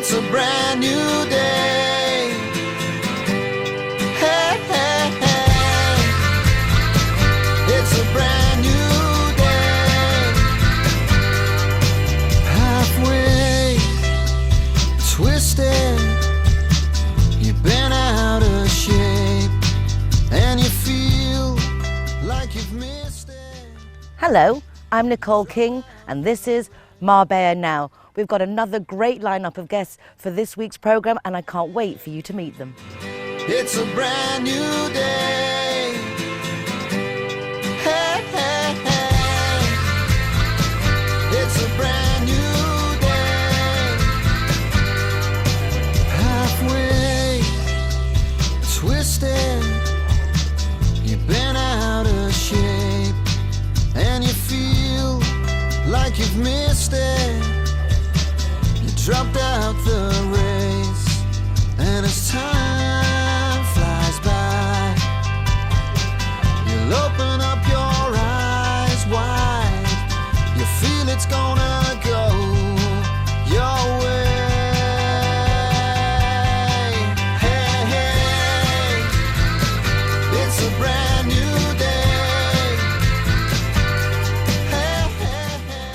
It's a brand new day. Hey, hey, hey. It's a brand new day. Halfway twisted, you've been out of shape, and you feel like you've missed it. Hello, I'm Nicole King, and this is Marbella Now. We've got another great lineup of guests for this week's program, and I can't wait for you to meet them. It's a brand new day. Hey, hey, hey. It's a brand new day. Halfway twisted, you've been out of shape, and you feel like you've missed it. You dropped out the race, and as time flies by, you'll open up your eyes wide. You feel it's gonna go your way. Hey, hey, it's a brand new day. Hey, hey, hey.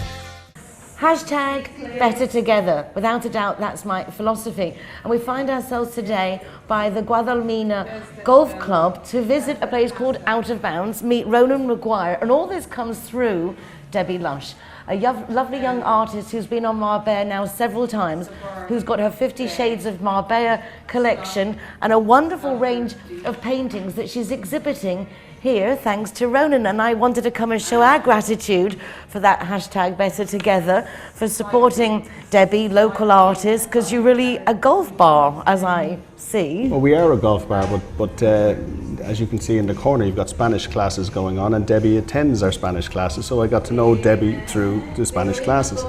Hashtag better together. Without a doubt, that's my philosophy. And we find ourselves today by the Guadalmina Golf Club to visit a place called Out of Bounds, meet Ronan Maguire, and all this comes through Debbie Lush, a lovely young artist who's been on Marbella Now several times, who's got her 50 Shades of Marbella collection and a wonderful range of paintings that she's exhibiting here thanks to Ronan. And I wanted to come and show our gratitude for that hashtag better together, for supporting Debbie, local artists, because you're really a golf bar, as I see. Well, we are a golf bar, but as you can see in the corner, you've got Spanish classes going on, and Debbie attends our Spanish classes, so I got to know Debbie through the Spanish classes.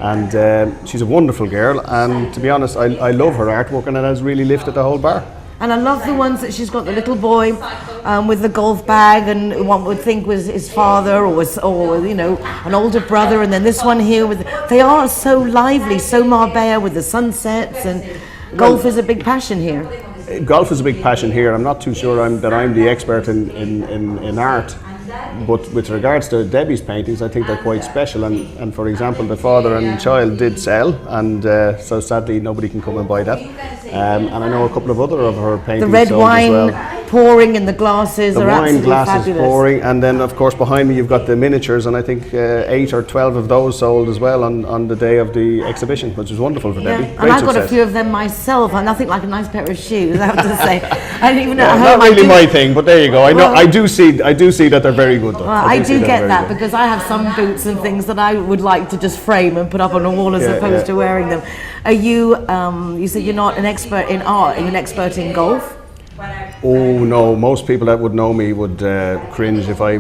And she's a wonderful girl, and to be honest, I love her artwork, and it has really lifted the whole bar. And I love the ones that she's got, the little boy with the golf bag, and one would think was his father or you know, an older brother. And then this one here, they are so lively, so Marbella with the sunsets, and golf is a big passion here. Golf is a big passion here. I'm not too sure that I'm the expert in art, but with regards to Debbie's paintings, I think they're quite special. And for example, the father and child did sell, and so sadly nobody can come and buy that. And I know a couple of other of her paintings. The red sold wine as well. pouring in the glasses The are wine absolutely glasses fabulous. pouring, and then of course behind me you've got the miniatures, and I think 8 or 12 of those sold as well on the day of the exhibition, which was wonderful for Debbie. And I've got a few of them myself, and nothing like a nice pair of shoes, I have to say. I don't even know at home. Not really my thing, but there you go. I know. I do see that they're very good though. Well, I do get that because I have some boots and things that I would like to just frame and put up on a wall as opposed to wearing them. Are you, you said you're not an expert in art, are you an expert in golf? Oh no, most people that would know me would cringe if I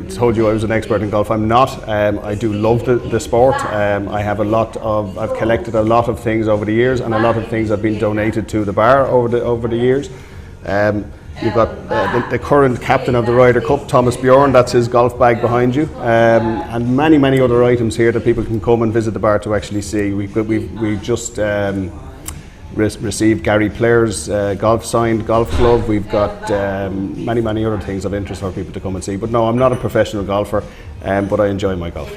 told you I was an expert in golf. I'm not. I do love the sport. I've collected a lot of things over the years, and a lot of things have been donated to the bar over the years. You've got the current captain of the Ryder Cup, Thomas Bjorn, that's his golf bag behind you, and many other items here that people can come and visit the bar to actually see. We've just received Gary Plair's signed golf glove. We've got many other things of interest for people to come and see. But no, I'm not a professional golfer, but I enjoy my golf.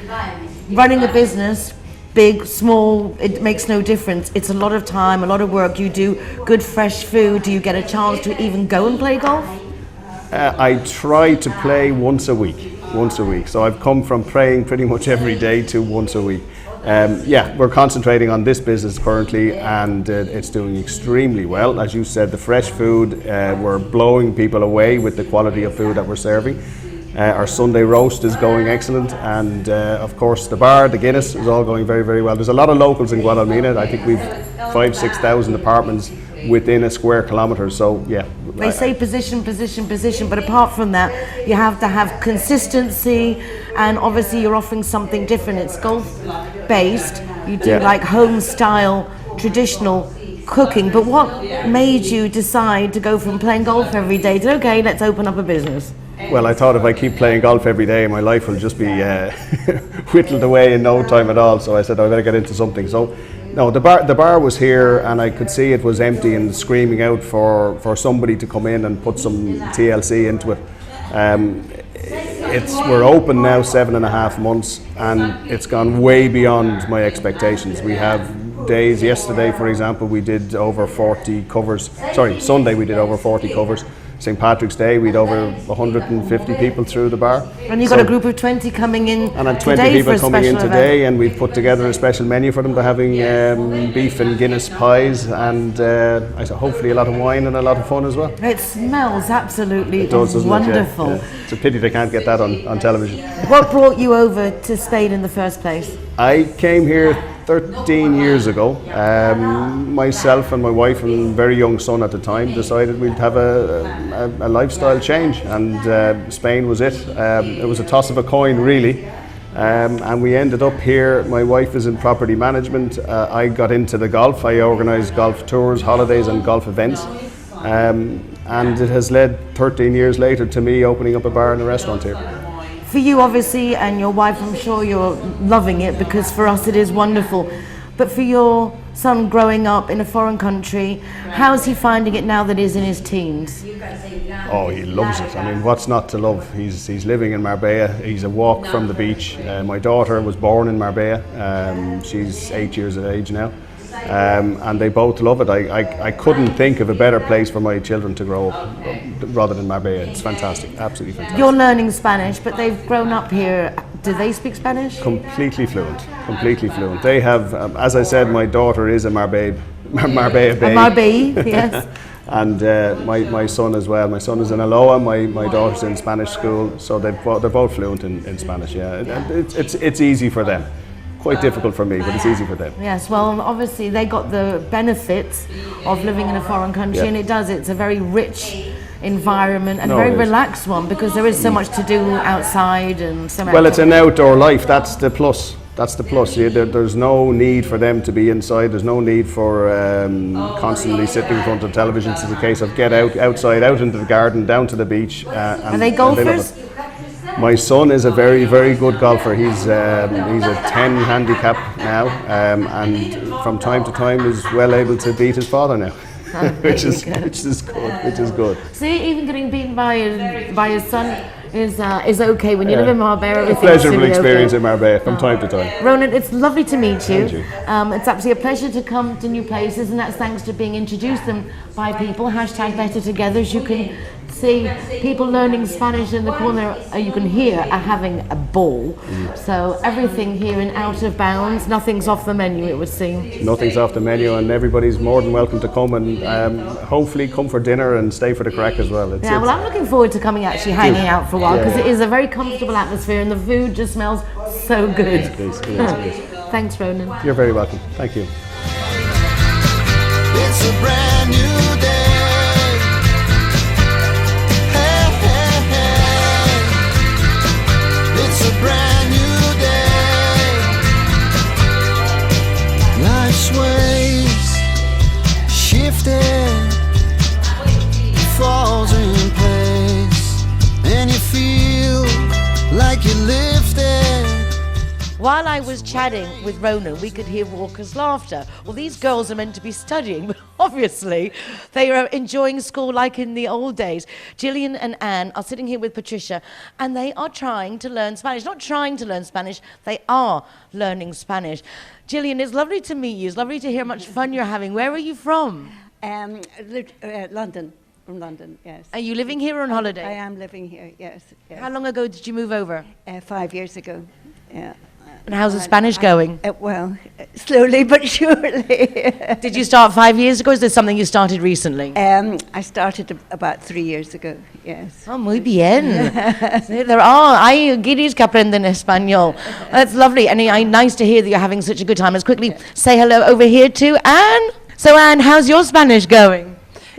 Running a business, big, small, it makes no difference. It's a lot of time, a lot of work. You do good fresh food. Do you get a chance to even go and play golf? I try to play once a week. So I've come from playing pretty much every day to once a week. We're concentrating on this business currently, and it's doing extremely well. As you said, the fresh food, we're blowing people away with the quality of food that we're serving. Our Sunday roast is going excellent, and of course the bar, the Guinness, is all going very well. There's a lot of locals in Guadalmina. I think we've 5,000-6,000 apartments within a square kilometre, so yeah. They say position, but apart from that, you have to have consistency, and obviously you're offering something different. It's golf based, you do like home style, traditional cooking, but what made you decide to go from playing golf every day to, okay, let's open up a business? Well, I thought if I keep playing golf every day, my life will just be whittled away in no time at all. So I said I better get into something. So No, the bar was here, and I could see it was empty and screaming out for somebody to come in and put some TLC into it. We're open now 7.5 months, and it's gone way beyond my expectations. We have days. Yesterday, for example, we did over 40 covers. Sorry, Sunday we did over 40 covers. St. Patrick's Day, we had over 150 people through the bar. And you've got a group of 20 coming in and 20 today people for a coming in special today, event. and we've put together a special menu for them. They're having beef and Guinness pies, and hopefully a lot of wine and a lot of fun as well. It smells absolutely Doesn't it? wonderful. Yeah. It's a pity they can't get that on television. What brought you over to Spain in the first place? I came here 13 years ago. Myself and my wife and very young son at the time decided we'd have a lifestyle change, and Spain was it. It was a toss of a coin, really. And we ended up here. My wife is in property management. I got into the golf. I organised golf tours, holidays and golf events. And it has led 13 years later to me opening up a bar and a restaurant here. For you, obviously, and your wife, I'm sure you're loving it, because for us it is wonderful. But for your son growing up in a foreign country, how's he finding it now that he's in his teens? Oh, he loves it. I mean, what's not to love? He's living in Marbella. He's a walk from the beach. My daughter was born in Marbella. She's 8 years of age now. And they both love it. I couldn't think of a better place for my children to grow up rather than Marbella. It's fantastic, absolutely fantastic. You're learning Spanish, but they've grown up here. Do they speak Spanish? Completely fluent, completely fluent. They have, as I said, my daughter is a Marbella babe. A Marbella, yes. And my son as well. My son is in Aloha. My daughter's in Spanish school, so they're both fluent in Spanish. Yeah, and it's easy for them. Quite difficult for me, but it's easy for them. Yes, well, obviously they got the benefits of living in a foreign country, and it's a very rich environment and a very relaxed one, because there is so much to do outside and so much. Well, it's an outdoor life. That's the plus. That's the plus. There's no need for them to be inside. There's no need for constantly sitting in front of television. It's a case of get outside, out into the garden, down to the beach. Are they golfers? My son is a very, very good golfer. He's a 10 handicap now, and from time to time is well able to beat his father now, which is good. See, even getting beaten by his son is okay when you live in Marbella. A pleasurable experience in Marbella from time to time. Ronan, it's lovely to meet you. Thank you. It's absolutely a pleasure to come to new places, and that's thanks to being introduced them by people. #Better Together. As you can see, people learning Spanish in the corner, you can hear, are having a ball. So everything here in Out of Bounds, nothing's off the menu, it would seem. Nothing's off the menu, and everybody's more than welcome to come, and hopefully come for dinner and stay for the crack as well. Well, I'm looking forward to coming actually hanging out for a while, because it is a very comfortable atmosphere and the food just smells so good. It is. Thanks, Ronan. You're very welcome. Thank you. It's a brand new day. Hey, hey, hey. It's a brand new day. Life's waves shifting, falls in place, and you feel like you lifted. While I was chatting with Ronan, we could hear raucous laughter. Well, these girls are meant to be studying, but obviously they are enjoying school like in the old days. Gillian and Anne are sitting here with Patricia, and they are trying to learn Spanish. Not trying to learn Spanish, they are learning Spanish. Gillian, it's lovely to meet you. It's lovely to hear how much fun you're having. Where are you from? London. From London, yes. Are you living here or on holiday? I am living here, yes. How long ago did you move over? 5 years ago, yeah. And how's the Spanish going? Well, slowly but surely. Did you start 5 years ago? Is this something you started recently? I started about 3 years ago, yes. Oh, muy bien. Hay guiris que aprenden español. That's lovely, and nice to hear that you're having such a good time. Let's quickly say hello over here to Anne. So, Anne, how's your Spanish going?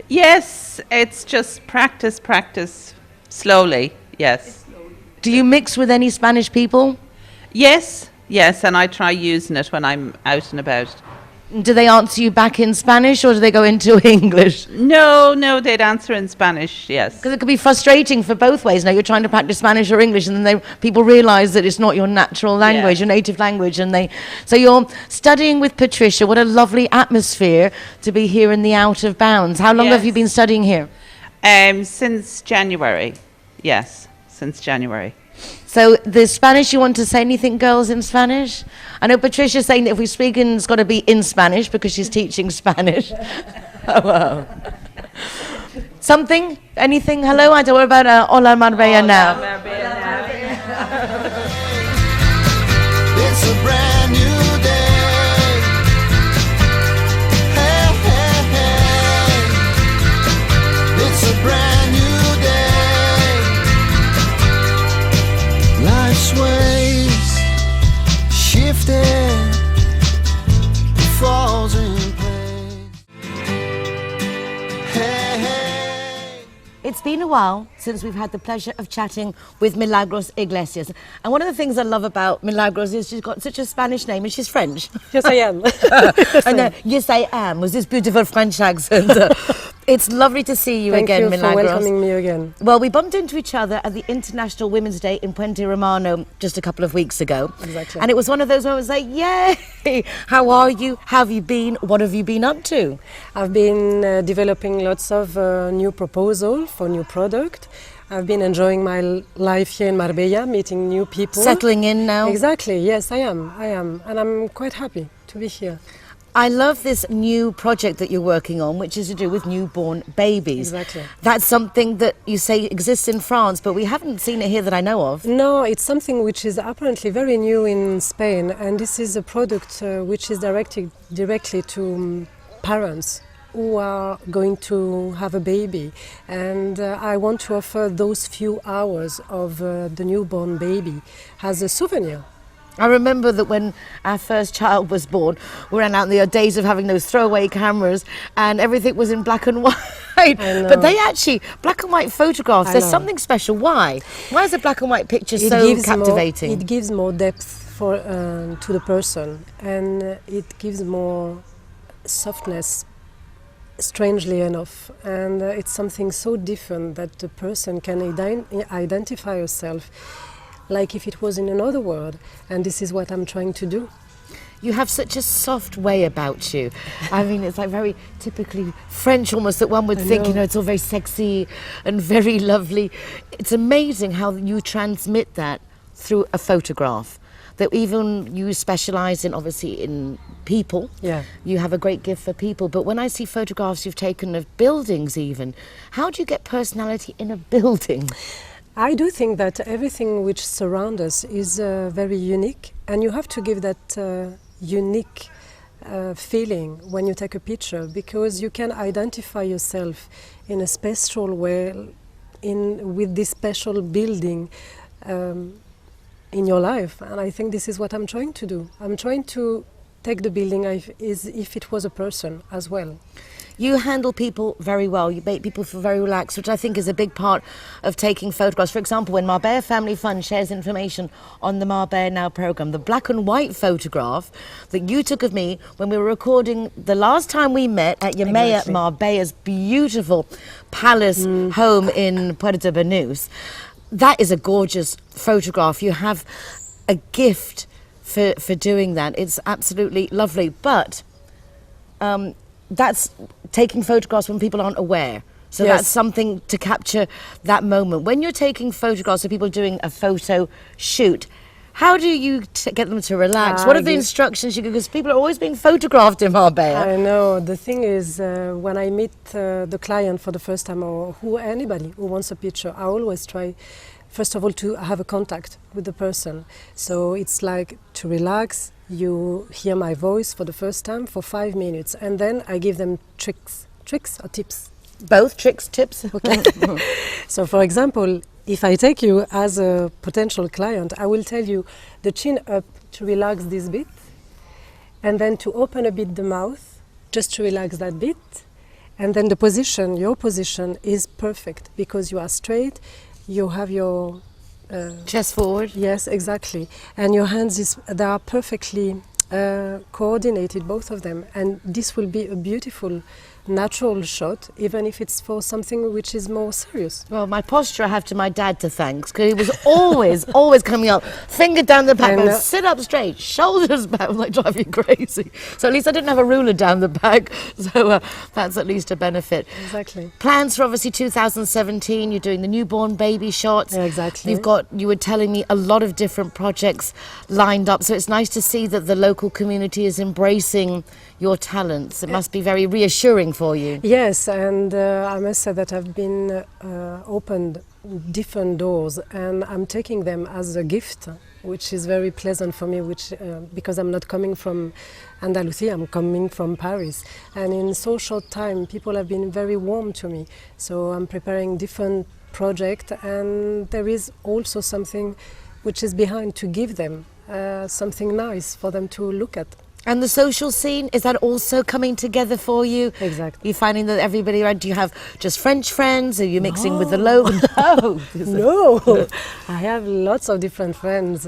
Yes, it's just practice, slowly, yes. Do you mix with any Spanish people? Yes, and I try using it when I'm out and about. Do they answer you back in Spanish or do they go into English? No, they'd answer in Spanish, yes. Because it could be frustrating for both ways. Now you're trying to practice Spanish or English, and then people realise that it's not your natural language, your native language, and so you're studying with Patricia. What a lovely atmosphere to be here in the Out of Bounds. How long have you been studying here? Since January, yes, since January. So the Spanish, you want to say anything, girls, in Spanish? I know Patricia's saying that if we speak it's got to be in Spanish because she's teaching Spanish. Oh, wow. Something? Anything? Hello? I don't know about Hola Marbella Now. It's a brand new day. Hey, hey, hey. It's a brand new day. Life's waves shifted, falls in place. Hey, hey. It's been a while since we've had the pleasure of chatting with Milagros Iglesias. And one of the things I love about Milagros is she's got such a Spanish name and she's French. Yes, I am. Yes, I am, with this beautiful French accent. It's lovely to see you again, Thank you for Milagros. welcoming me again. Well, we bumped into each other at the International Women's Day in Puente Romano just a couple of weeks ago. Exactly. And it was one of those moments like, yay! How are you? How have you been? What have you been up to? I've been developing lots of new proposals for new product. I've been enjoying my life here in Marbella, meeting new people. Settling in now? Exactly, yes, I am. And I'm quite happy to be here. I love this new project that you're working on, which is to do with newborn babies. Exactly. That's something that you say exists in France, but we haven't seen it here that I know of. No, it's something which is apparently very new in Spain, and this is a product which is directed directly to parents who are going to have a baby, and I want to offer those few hours of the newborn baby as a souvenir. I remember that when our first child was born, we ran out in the days of having those throwaway cameras and everything was in black and white. But they actually, black and white photographs, there's something special. Why? Why is a black and white picture so captivating? It gives more depth to the person, and it gives more softness, strangely enough. And it's something so different that the person can identify herself like if it was in another world, and this is what I'm trying to do. You have such a soft way about you. I mean, it's like very typically French almost, that one would think, you know, it's all very sexy and very lovely. It's amazing how you transmit that through a photograph. That even you specialise in, obviously, in people. Yeah. You have a great gift for people. But when I see photographs you've taken of buildings even, how do you get personality in a building? I do think that everything which surrounds us is very unique, and you have to give that unique feeling when you take a picture, because you can identify yourself in a special way with this special building in your life. And I think this is what I'm trying to do. I'm trying to take the building as if it was a person as well. You handle people very well. You make people feel very relaxed, which I think is a big part of taking photographs. For example, when Marbella Family Fund shares information on the Marbella Now programme, the black and white photograph that you took of me when we were recording the last time we met at Yamea, Marbella's beautiful palace home in Puerto Banús. That is a gorgeous photograph. You have a gift for doing that. It's absolutely lovely. But that's taking photographs when people aren't aware. So that's something to capture that moment. When you're taking photographs of people doing a photo shoot, how do you get them to relax? What are the instructions you give? Because people are always being photographed in Marbella. I know. The thing is, when I meet the client for the first time, or anybody who wants a picture, I always try, first of all, to have a contact with the person. So it's like to relax. You hear my voice for the first time for 5 minutes, and then I give them tricks or tips. Both tricks, tips. Okay. So, for example, if I take you as a potential client, I will tell you the chin up to relax this bit, and then to open a bit the mouth, just to relax that bit, and then the position, your position is perfect because you are straight, you have your chest forward. Yes, exactly. And your hands they are perfectly coordinated both of them, and this will be a beautiful natural shot, even if it's for something which is more serious. Well, my posture I have to my dad to thank, because he was always coming up, finger down the back, and sit up straight, shoulders back, like driving you crazy. So at least I didn't have a ruler down the back, so that's at least a benefit. Exactly. Plans for obviously 2017, you're doing the newborn baby shots. Yeah, exactly. You were telling me a lot of different projects lined up, so it's nice to see that the local community is embracing your talents. It must be very reassuring for you. Yes, and I must say that I've been opened different doors, and I'm taking them as a gift, which is very pleasant for me, which because I'm not coming from Andalusia, I'm coming from Paris, and in so short time people have been very warm to me, so I'm preparing different projects, and there is also something which is behind to give them something nice for them to look at. And the social scene, is that also coming together for you? Exactly. You're finding that everybody around, do you have just French friends? Are you mixing with the local? No, I have lots of different friends.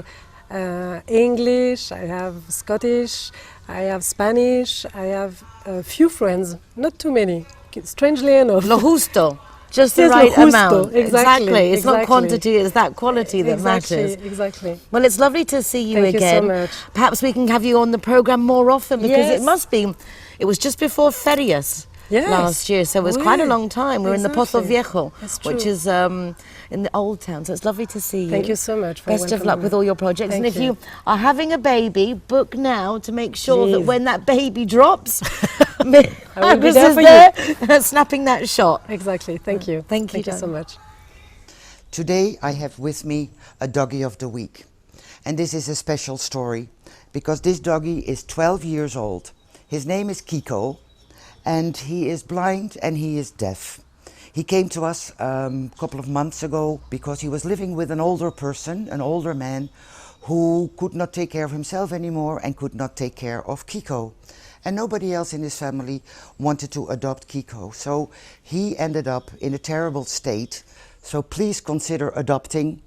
English, I have Scottish, I have Spanish, I have a few friends, not too many, strangely enough. Lo justo. Just the Yes, lo right justo, amount. exactly, It's not exactly. quantity, it's that quality that matters. Exactly. Well, it's lovely to see you Thank you so again. much. Perhaps we can have you on the programme more often, because Yes. it must be, it was just before Ferias Yes. last year, so it was quite a long time. We're in the Pozo Exactly. Viejo, That's which true. is in the old town, so it's lovely to see you. Thank you so much for Best of welcoming luck me. with all your projects. Thank and if you. you are having a baby, book now to make sure that Please. when that baby drops, I will be Iris there is for there snapping that shot. Exactly. Thank you. Thank you, Thank you so darling. much. Today I have with me a doggy of the week. And this is a special story because this doggy is 12 years old. His name is Kiko and he is blind and he is deaf. He came to us a couple of months ago because he was living with an older person, an older man, who could not take care of himself anymore and could not take care of Kiko. And nobody else in his family wanted to adopt Kiko. So he ended up in a terrible state. So please consider adopting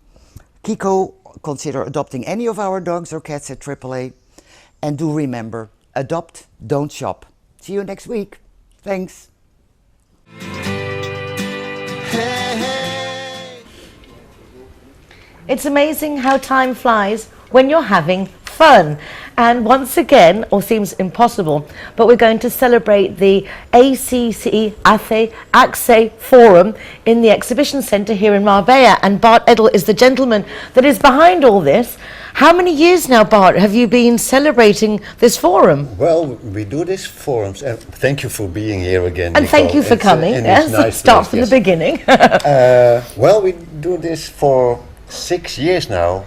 Kiko, consider adopting any of our dogs or cats at AAA. And do remember, adopt, don't shop. See you next week. Thanks. It's amazing how time flies when you're having fun. And once again, or seems impossible, but we're going to celebrate the ACE Forum in the Exhibition Centre here in Marbella. And Bart Edel is the gentleman that is behind all this. How many years now, Bart, have you been celebrating this forum? Well, we do these forums, and thank you for being here again. And thank Nicole. you for It's, coming. in Yes, this nice start place, from yes. the beginning. Well, we do this for 6 years now.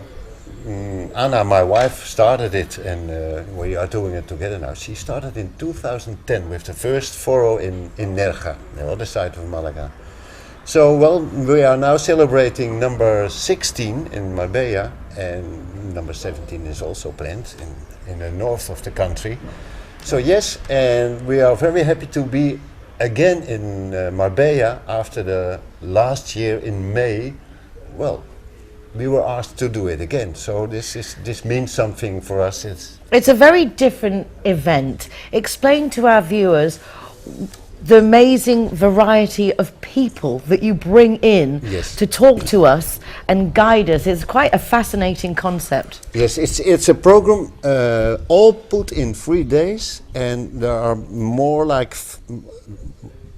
Anna, my wife, started it, and we are doing it together now. She started in 2010 with the first forum in Nerja, the other side of Malaga. So, well, we are now celebrating number 16 in Marbella, and number 17 is also planned in the north of the country. So yes, and we are very happy to be again in Marbella after the last year in May. Well, we were asked to do it again, so this means something for us. It's a very different event. Explain to our viewers the amazing variety of people that you bring in Yes. to talk to us and guide us. It's quite a fascinating concept. Yes, it's a program all put in 3 days, and there are more like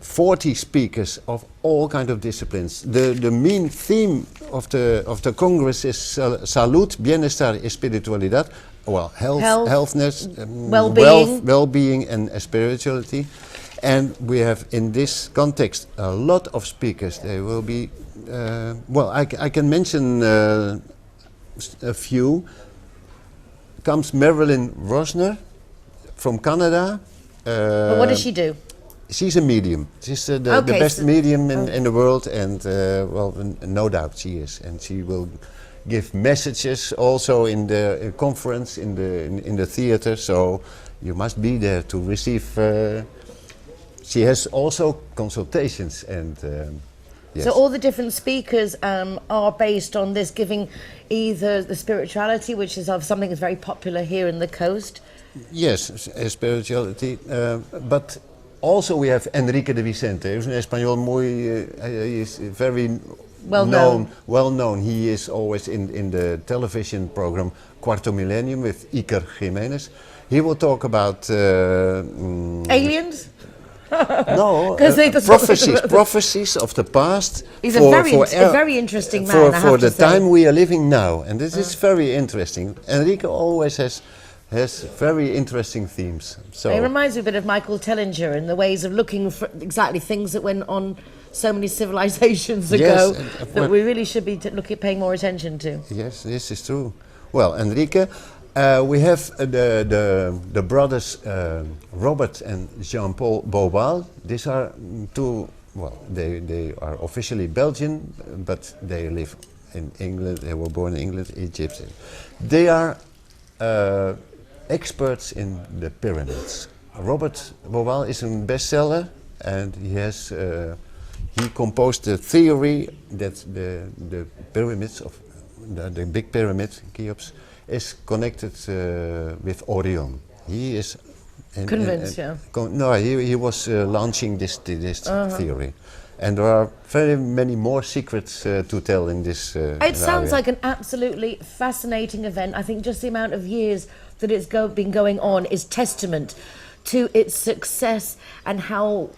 40 speakers of all kind of disciplines. The main theme of the Congress is Salud, Bienestar y Espiritualidad. Well, healthness, well-being. well-being and spirituality. And we have in this context a lot of speakers. They will be, well, I can mention a few. Comes Marilyn Rosner from Canada. But what does she do? She's a medium. She's the Okay, best so- medium in the world, and well, no doubt she is. And she will give messages also in the conference, in the theater. So you must be there to receive. She has also consultations, and Yes. So all the different speakers are based on this, giving either the spirituality, which is of something that's very popular here in the coast. Yes, spirituality, but also we have Enrique de Vicente, who's an español muy, he is very well known. He is always in the television program Cuarto Millennium with Iker Jimenez. He will talk about Aliens? no, prophecies of the past. He's a very interesting man. For the time we are living now, and this is very interesting. Enrique always has very interesting themes. So it reminds me a bit of Michael Tellinger in the ways of looking for exactly things that went on so many civilizations ago that we really should be paying more attention to. Yes, this is true. Well, Enrique, we have the brothers Robert and Jean-Paul Bobal. These are two, well, they are officially Belgian, but they live in England. They were born in England, Egypt. They are experts in the pyramids. Robert Bobal is a bestseller, and he composed the theory that the pyramids of the big pyramid, Cheops, is connected with Orion. He is convinced, he was launching this theory, and there are very many more secrets to tell in this. It sounds like an absolutely fascinating event. I think just the amount of years that it's been going on is testament to its success and how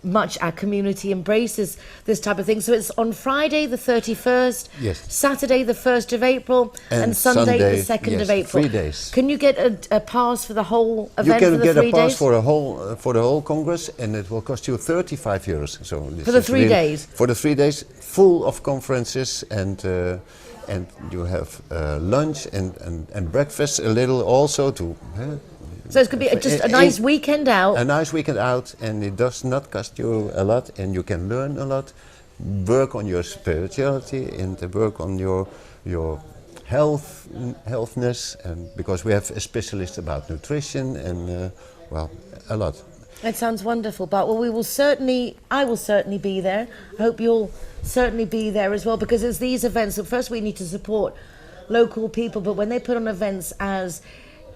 much our community embraces this type of thing. So it's on Friday the 31st, Saturday the 1st of April, and Sunday the 2nd of April. 3 days. Can you get a pass for the whole event? You can for the get 3 a pass days? for the whole Congress, and it will cost you 35 euros. So this for the is 3 days? For the 3 days, full of conferences, and you have lunch and breakfast a little also to... So it's going to be just a nice weekend out. A nice weekend out, and it does not cost you a lot, and you can learn a lot, work on your spirituality, and work on your healthness, and because we have a specialist about nutrition and well, a lot. It sounds wonderful, but well, I will certainly be there. I hope you'll certainly be there as well, because it's these events that first we need to support local people, but when they put on events as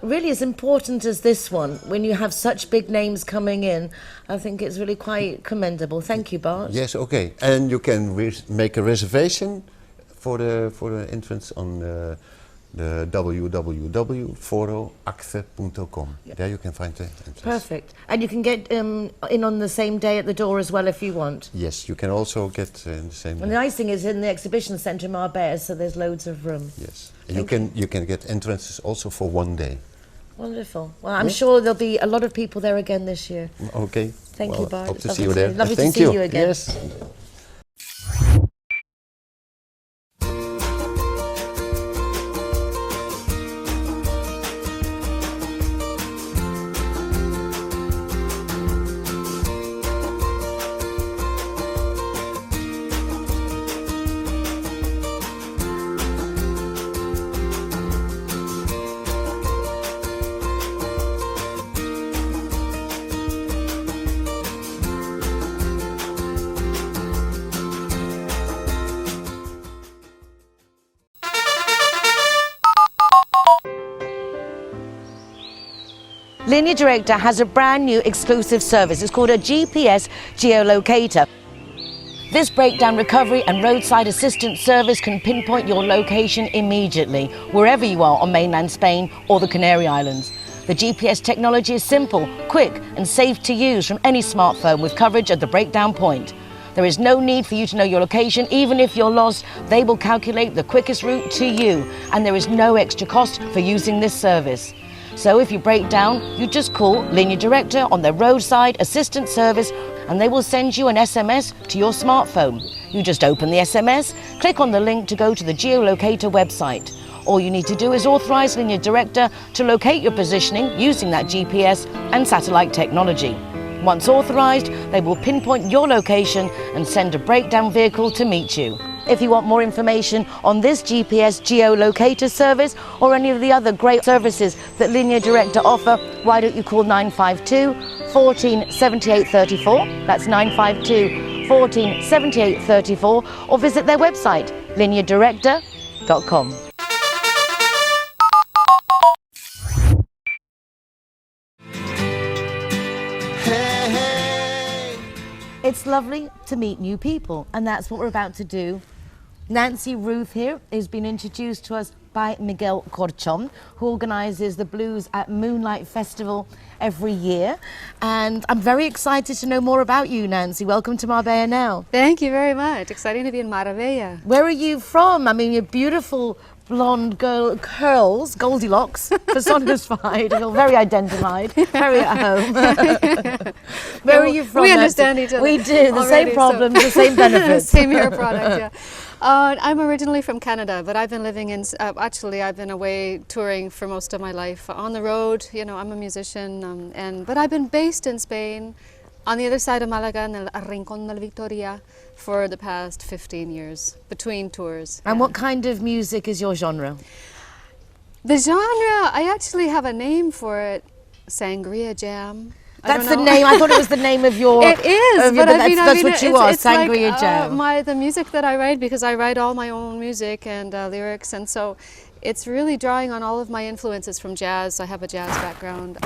really as important as this one, when you have such big names coming in, I think it's really quite commendable. Thank you, Bart. Yes, okay. And you can make a reservation for the entrance on the www.foroacte.com. There you can find the entrance. Perfect. And you can get in on the same day at the door as well if you want. Yes, you can also get in the same day. And the nice thing is in the exhibition centre in Marbella, so there's loads of room. Yes. And you can get entrances also for 1 day. Wonderful. Well, I'm sure there'll be a lot of people there again this year. Okay. Thank you, Bart. Hope to see you there. Lovely Thank to see you again. Yes. Linear Director has a brand new exclusive service. It's called a GPS geolocator. This breakdown recovery and roadside assistance service can pinpoint your location immediately, wherever you are on mainland Spain or the Canary Islands. The GPS technology is simple, quick and safe to use from any smartphone with coverage at the breakdown point. There is no need for you to know your location. Even if you're lost, they will calculate the quickest route to you, and there is no extra cost for using this service. So if you break down, you just call Linear Director on their roadside assistance service, and they will send you an SMS to your smartphone. You just open the SMS, click on the link to go to the geolocator website. All you need to do is authorize Linear Director to locate your positioning using that GPS and satellite technology. Once authorized, they will pinpoint your location and send a breakdown vehicle to meet you. If you want more information on this GPS geolocator service or any of the other great services that Linear Director offer, why don't you call 952 14 78 34. That's 952 14 78 34 or visit their website, lineardirector.com. Hey, hey. It's lovely to meet new people, and that's what we're about to do. Nancy Ruth here has been introduced to us by Miguel Corchón, who organises the Blues at Moonlight Festival every year. And I'm very excited to know more about you, Nancy. Welcome to Marbella Now. Thank you very much. Exciting to be in Marbella. Where are you from? I mean, your beautiful blonde girl curls, Goldilocks, personified. I feel very identified, very at home. Where are you from? We understand each other. We do. The already, same problems, the same benefits. Same hair product, yeah. I'm originally from Canada, but I've been living in, actually I've been away touring for most of my life. On the road, you know, I'm a musician, but I've been based in Spain, on the other side of Malaga, in el Rincón de la Victoria, for the past 15 years, between tours. And what kind of music is your genre? The genre, I actually have a name for it, Sangria Jam. That's the name. I thought it was the name of your. It is, but I mean, that's what you are, it's Sangria like, Jam. The music that I write, because I write all my own music and lyrics, and so it's really drawing on all of my influences from jazz. I have a jazz background,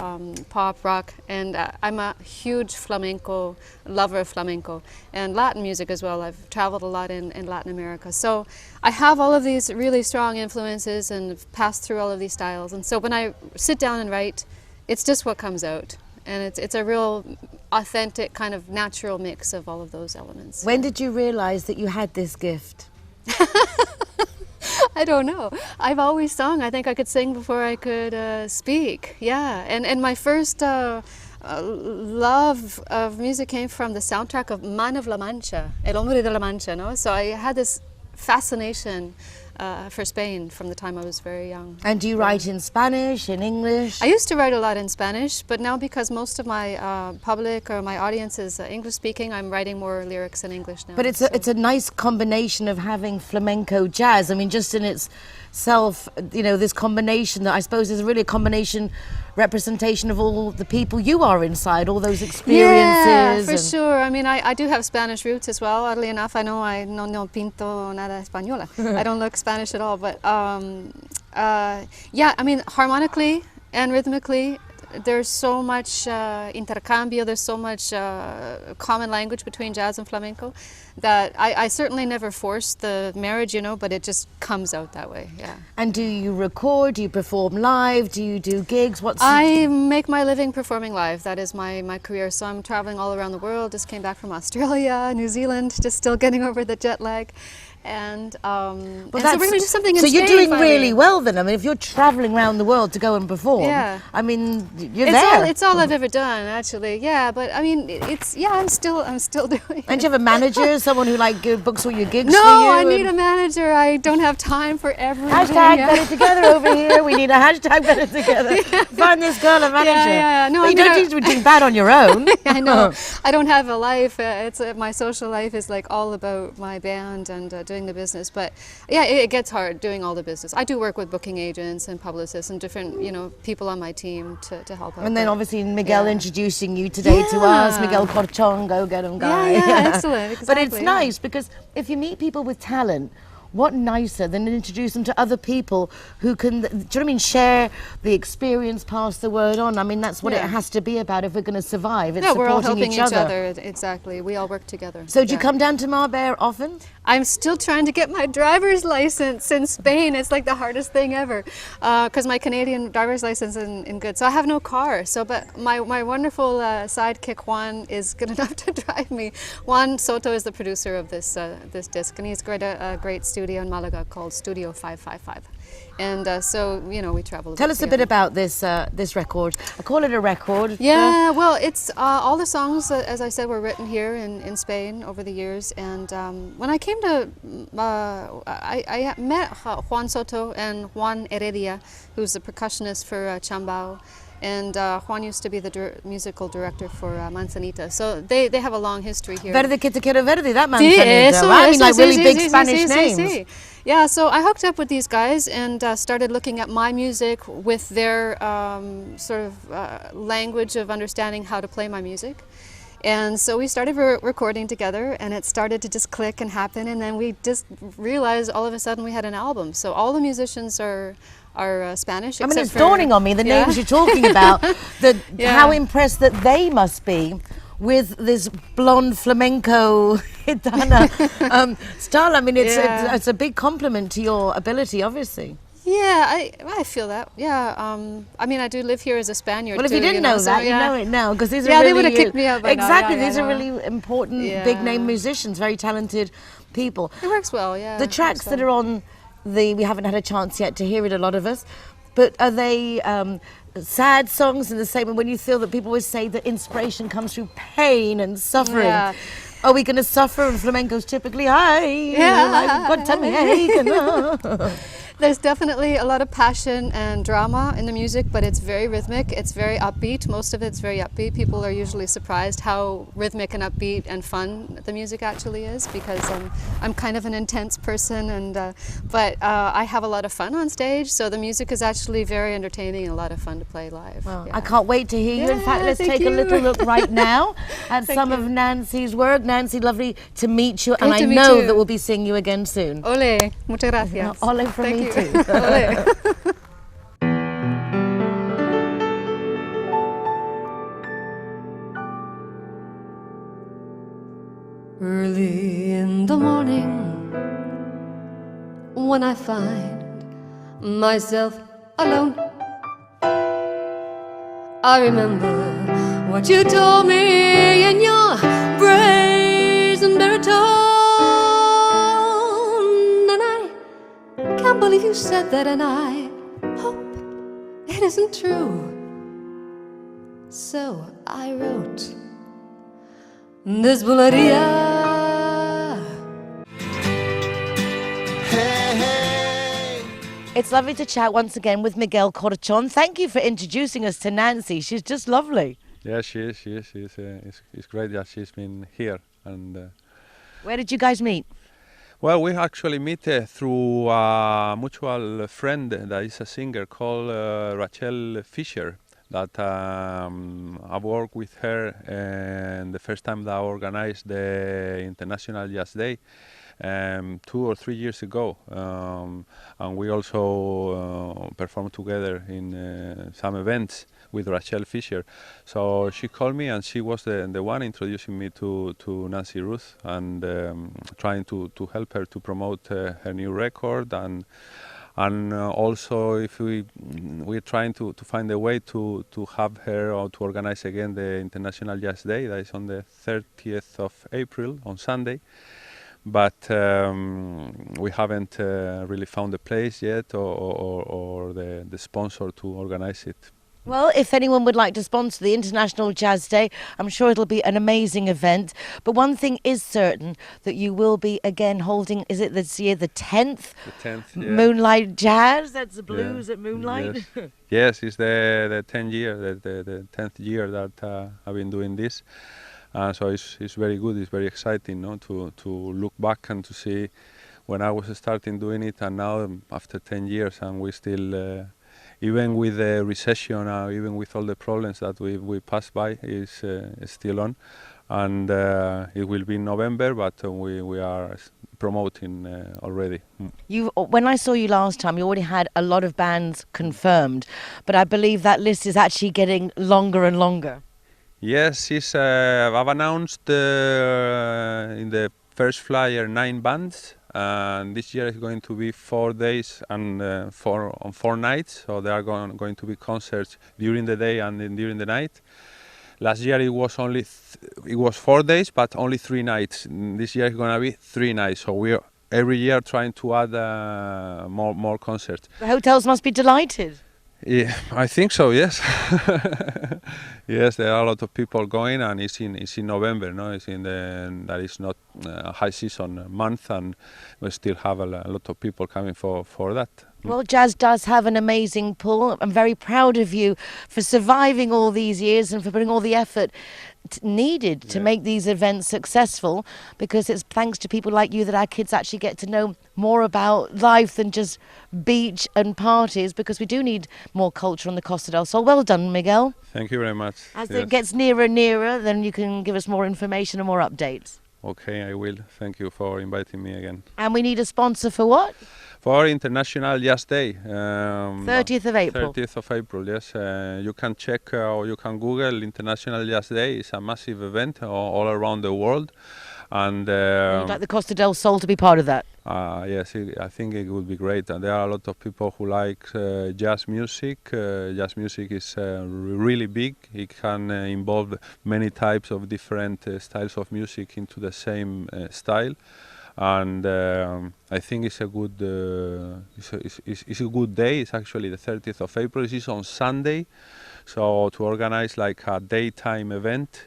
pop, rock, and I'm a huge flamenco lover of flamenco and Latin music as well. I've traveled a lot in Latin America, so I have all of these really strong influences and passed through all of these styles. And so when I sit down and write, it's just what comes out. And it's a real authentic kind of natural mix of all of those elements. When did you realize that you had this gift? I don't know. I've always sung. I think I could sing before I could speak. Yeah, and my first love of music came from the soundtrack of Man of La Mancha, El Hombre de la Mancha, no? So I had this fascination for Spain from the time I was very young. And do you write in Spanish, in English? I used to write a lot in Spanish, but now because most of my public or my audience is English speaking, I'm writing more lyrics in English now. But it's a nice combination of having flamenco jazz. I mean, just in itself, you know, this combination that I suppose is really a combination representation of all the people you are inside, all those experiences. Yeah, for sure. I mean, I do have Spanish roots as well. Oddly enough, I know I no pinto nada española. I don't look Spanish at all, but yeah, I mean, harmonically and rhythmically, there's so much intercambio, there's so much common language between jazz and flamenco that I certainly never forced the marriage, you know, but it just comes out that way, yeah. And do you record, do you perform live, do you do gigs? I make my living performing live. That is my career, so I'm traveling all around the world. Just came back from Australia, New Zealand, just still getting over the jet lag. And, well, and so we're going to do something in So Spain, you're doing finally. really well then. I mean, if you're traveling around the world to go and perform, yeah. I mean, you're there. It's all I've ever done, actually. Yeah, but I mean, I'm still doing it. And do you have a manager, someone who like books all your gigs No, for you? I need a manager. I don't have time for everything. Hashtag yeah. better together over here. We need a hashtag better together. Yeah. Find this girl a manager. Yeah. No, you don't need to be doing bad on your own. I know. I don't have a life. My social life is like all about my band and doing the business. But yeah, it gets hard doing all the business. I do work with booking agents and publicists and different, you know, people on my team to help out. And then obviously Miguel introducing you today to us. Miguel Corchón, go get him guy. Yeah, excellent. Exactly, but it's nice because if you meet people with talent, what nicer than to introduce them to other people who can, do you know what I mean, share the experience, pass the word on. I mean, that's what it has to be about if we're going to survive. It's we're all supporting helping each other. Exactly. We all work together. So do you come down to Marbella often? I'm still trying to get my driver's license in Spain. It's like the hardest thing ever because my Canadian driver's license isn't good. So I have no car. So, but my wonderful sidekick Juan is good enough to drive me. Juan Soto is the producer of this disc, and he's got a great studio in Malaga called Studio 555. And so, you know, we travel. Tell us a bit about this this record. I call it a record. Yeah, well, it's all the songs, as I said, were written here in Spain over the years. And when I came to, I met Juan Soto and Juan Heredia, who's the percussionist for Chambao. And Juan used to be the musical director for Manzanita. So they have a long history here. Verde que te quiero verde, that Manzanita. I mean, like really big Spanish names. Yeah, so I hooked up with these guys and started looking at my music with their sort of language of understanding how to play my music. And so we started recording together, and it started to just click and happen, and then we just realized all of a sudden we had an album. So all the musicians are Spanish. I mean, except it's for- dawning on me, the Yeah. names you're talking about, Yeah. how impressed that they must be with this blonde flamenco gitana style. I mean, Yeah. it's a big compliment to your ability, obviously. Yeah, I feel that. Yeah, I mean, I do live here as a Spaniard. Well, if too, you didn't know so, that, yeah. you know it now, because these are Yeah, really... they would have kicked me out by now, Exactly, yeah, these are yeah. really important, Yeah. big-name musicians, very talented people. It works well, yeah. The it tracks works that well. are on we haven't had a chance yet to hear it, a lot of us, but are they sad songs in the same way when you feel that people always say that inspiration comes through pain and suffering? Yeah. Are we going to suffer? And flamenco's typically, hi, Yeah. I've got tummy ache. There's definitely a lot of passion and drama in the music, but it's very rhythmic. It's very upbeat. Most of it's very upbeat. People are usually surprised how rhythmic and upbeat and fun the music actually is, because I'm kind of an intense person, and but I have a lot of fun on stage. So the music is actually very entertaining and a lot of fun to play live. Well, yeah. I can't wait to hear you. In Yeah, fact, let's thank take a you. little look right now at Thank some you. of Nancy's work. Nancy, lovely to meet you, and Great I to meet know you. that we'll be seeing you again soon. Ole, muchas gracias. Ole from Thank me you. too. Ole. Early in the morning, when I find myself alone, I remember what you told me in your brazen baritone, and I can't believe you said that, and I hope it isn't true. So I wrote this bulería. It's lovely to chat once again with Miguel Corchón. Thank you for introducing us to Nancy. She's just lovely. Yeah, she is. It's great that she's been here. And Where did you guys meet? well, we actually met through a mutual friend that is a singer called Rachel Fisher. That I've worked with her, and the first time that I organized the International Jazz Day 2 or 3 years ago, and we also performed together in some events with Rachel Fisher. So she called me, and she was the one introducing me to Nancy Ruth, and trying to help her to promote her new record, and also if we're trying to find a way to have her, or to organize again the International Jazz Day that is on the 30th of April on Sunday. But we haven't really found a place yet, or the sponsor to organize it. Well, if anyone would like to sponsor the International Jazz Day, I'm sure it'll be an amazing event. But one thing is certain, that you will be again holding, is it this year, the 10th? The 10th, yeah. Moonlight Jazz, that's the blues at Moonlight. Yes, yes, it's the 10th year, the 10th year that I've been doing this. So it's very good, it's very exciting, no? To look back and to see when I was starting doing it, and now after 10 years, and we still, even with the recession, even with all the problems that we passed by, is still on. And it will be in November, but we are promoting already. When I saw you last time, you already had a lot of bands confirmed, but I believe that list is actually getting longer and longer. Yes, I've announced in the first flyer 9 bands, and this year is going to be 4 days and 4 nights. So there are going to be concerts during the day and then during the night. Last year it was only it was 4 days, but only 3 nights. This year it's going to be 3 nights. So we're every year trying to add more concerts. The hotels must be delighted. Yeah, I think so. Yes, yes. There are a lot of people going, and it's in November. No, that is not a high season month, and we still have a lot of people coming for that. Well, jazz does have an amazing pull. I'm very proud of you for surviving all these years and for putting all the effort needed to make these events successful, because it's thanks to people like you that our kids actually get to know more about life than just beach and parties, because we do need more culture on the Costa del Sol. Well done, Miguel. Thank you very much. As Yes. it gets nearer and nearer, then you can give us more information and more updates. Okay, I will. Thank you for inviting me again. And we need a sponsor for what? For International Jazz Day. 30th of April. 30th of April, yes. You can check or you can Google International Jazz Day. It's a massive event all around the world. And You'd like the Costa del Sol to be part of that? yes, I think it would be great. And there are a lot of people who like jazz music. Jazz music is really big. It can involve many types of different styles of music into the same style. And I think it's a good it's a good day. It's actually the 30th of April. It's on Sunday, so to organize like a daytime event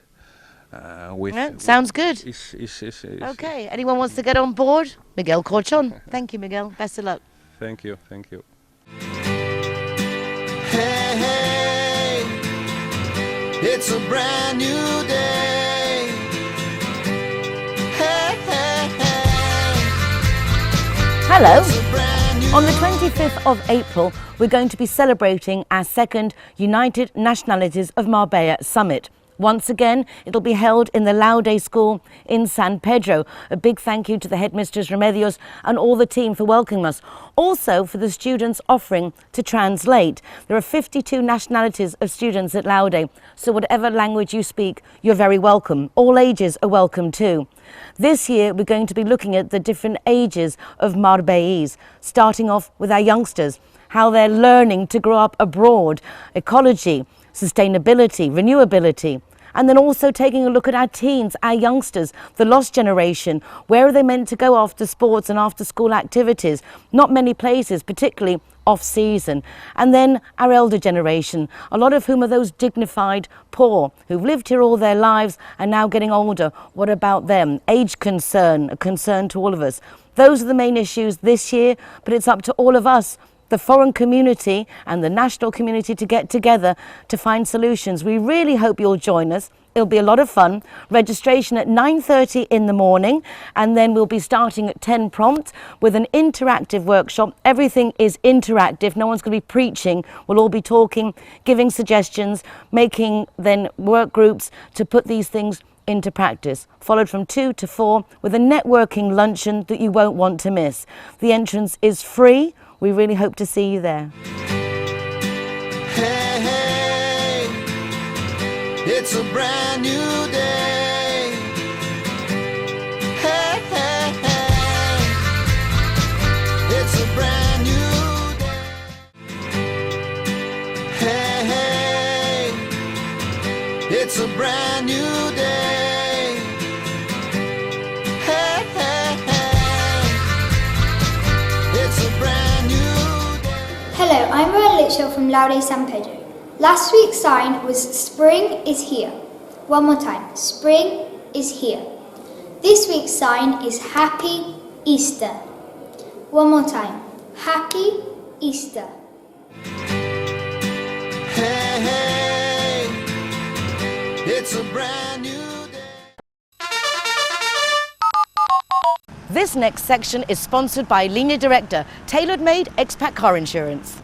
with sounds good. Okay. Anyone wants to get on board? Miguel Corchón. Thank you, Miguel. Best of luck. Thank you. Thank you. Hey, hey, it's a brand new day. Hey, hey, hey. Hello. It's a brand new On the 25th of April, we're going to be celebrating our second United Nationalities of Marbella Summit. Once again, it'll be held in the Laude School in San Pedro. A big thank you to the headmistress Remedios and all the team for welcoming us. Also for the students offering to translate. There are 52 nationalities of students at Laude, so whatever language you speak, you're very welcome. All ages are welcome too. This year, we're going to be looking at the different ages of Marbellese, starting off with our youngsters, how they're learning to grow up abroad, ecology, sustainability, renewability, and then also taking a look at our teens, our youngsters, the lost generation. Where are they meant to go after sports and after school activities? Not many places, particularly off season. And then our elder generation, a lot of whom are those dignified poor who've lived here all their lives and now getting older. What about them? Age concern, a concern to all of us. Those are the main issues this year, but it's up to all of us, the foreign community and the national community, to get together to find solutions. We really hope you'll join us. It'll be a lot of fun. Registration at 9:30 in the morning, and then we'll be starting at 10 prompt with an interactive workshop. Everything is interactive. No one's going to be preaching. We'll all be talking, giving suggestions, making then work groups to put these things into practice, followed from 2 to 4 with a networking luncheon that you won't want to miss. The entrance is free. We really hope to see you there. Hey, hey, it's a brand new day. Hey, hey, hey, it's a brand new day. Hey, hey, it's a brand new day. Hey, hey, hey, it's a brand new day. Hello, I'm Royal Litchfield from Laude San Pedro. Last week's sign was spring is here. One more time, spring is here. This week's sign is Happy Easter. One more time, Happy Easter. Hey, hey, it's a brand new day. This next section is sponsored by Linea Directa, tailor-made expat car insurance.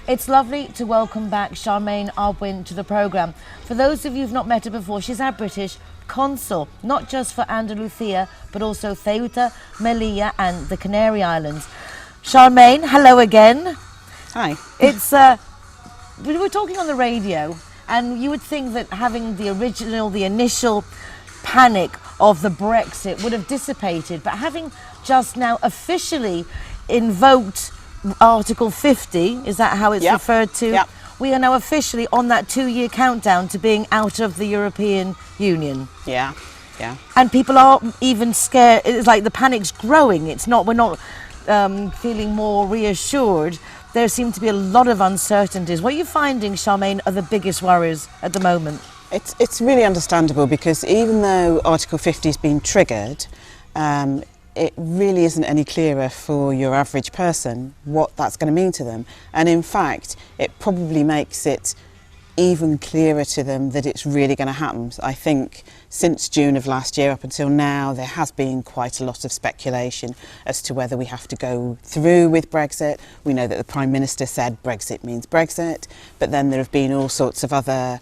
It's lovely to welcome back Charmaine Arwin to the programme. For those of you who've not met her before, she's our British consul, not just for Andalusia, but also Ceuta, Melilla and the Canary Islands. Charmaine, hello again. Hi. It's, we were talking on the radio, and you would think that having the initial panic of the Brexit would have dissipated, but having just now officially invoked Article 50, is that how it's referred to? Yep. We are now officially on that 2-year countdown to being out of the European Union. Yeah, yeah. And people are even scared. It's like the panic's growing. It's not, we're not feeling more reassured. There seem to be a lot of uncertainties. What are you finding, Charmaine, are the biggest worries at the moment? It's really understandable, because even though Article 50 has been triggered, it really isn't any clearer for your average person what that's going to mean to them. And in fact, it probably makes it even clearer to them that it's really going to happen. I think since June of last year up until now, there has been quite a lot of speculation as to whether we have to go through with Brexit. We know that the Prime Minister said Brexit means Brexit, but then there have been all sorts of other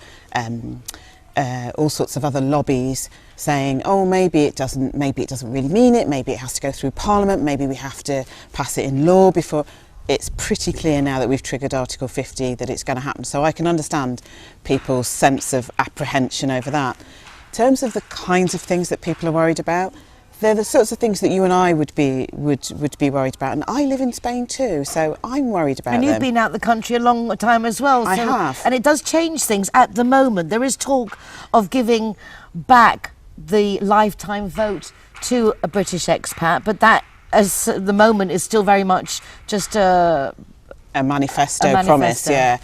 lobbies saying, oh, maybe it doesn't really mean it, maybe it has to go through Parliament, maybe we have to pass it in law before. It's pretty clear now that we've triggered Article 50 that it's going to happen. So I can understand people's sense of apprehension over that. In terms of the kinds of things that people are worried about, they're the sorts of things that you and I would be worried about. And I live in Spain too, so I'm worried about them. And you've been out the country a long time as well. So, I have. And it does change things at the moment. There is talk of giving back the lifetime vote to a British expat, but that, as at the moment, is still very much just a manifesto promise, yeah.